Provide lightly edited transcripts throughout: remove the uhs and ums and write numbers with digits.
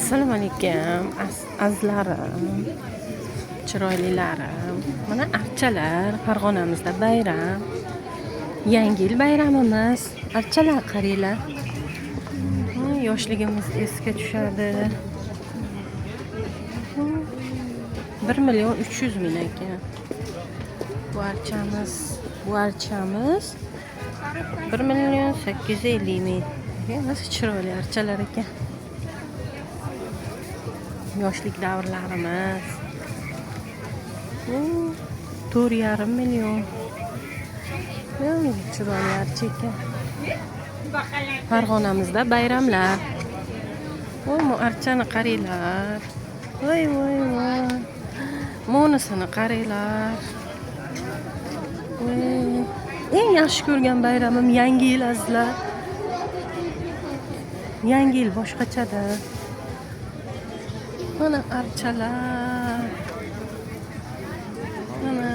Assalomu alaykum azizlarim, chiroylilarim. Mana archalar, Farg'onamizda bayram. Yangi yil bayramimiz. Archalar qaranglar. Yoshligimiz esga tushadi. 1.300.000 ekan. Bu archamiz 1.850.000. Nasıl chiroyli archalar ekan. Yoshlik davrlarimiz. 4,5 million. Chiroyli archa ekan. Farg'onamizda bayramlar. Bu archani qaranglar. Voy. Monisini qaranglar. Eng yaxshi ko'rgan bayramim Yangi yil azizlar. Yangi yil boshqachada. Mana archalar. Mana.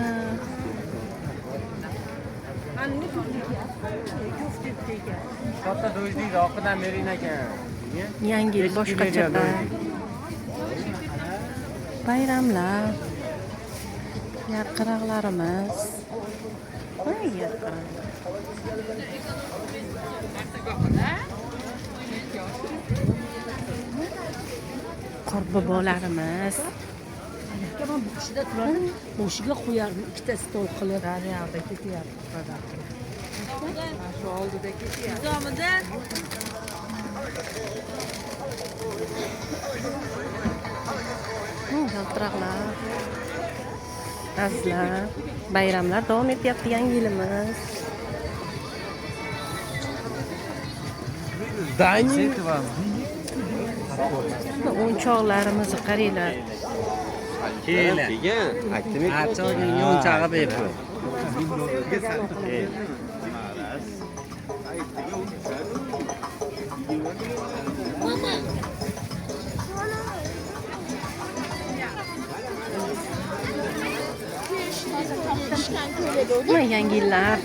Katta do'zdek oqidan berin ekan. Yangi yil boshqachada. Bayramlar. Yarqiroqlarimiz. Voy yarqiroq. Qorbobolarimiz. Bu kishida turadi, boshiga qo'yardi, ikkita stol qilib. Daryoda ketyapti. Shu oldida ketyapti. Yaltiroqlar. Azizlar, bayramlar davom etyapti, yangi yilimiz. O'yinchoqlarimizni qaranglar. Keyin aytdim. Archaning o'yinchog'i bepul. Yangi yillar,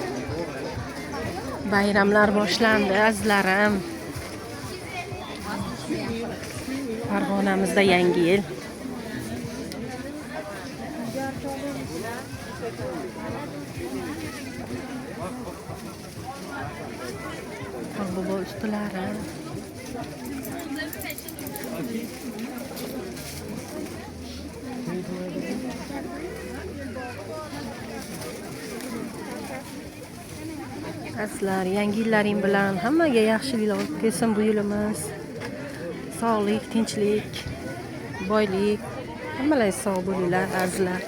bayramlar boshlandi azizlarim. Farg'onamizda yangi yil. Qorbobo ustilari. Azizlar, yangi yillaring bilan hammaga yaxshiliklar olib kelsin bu yilimiz. Sog'lik, tinchlik, boylik, hammalari sog' bo'linglar azizlar.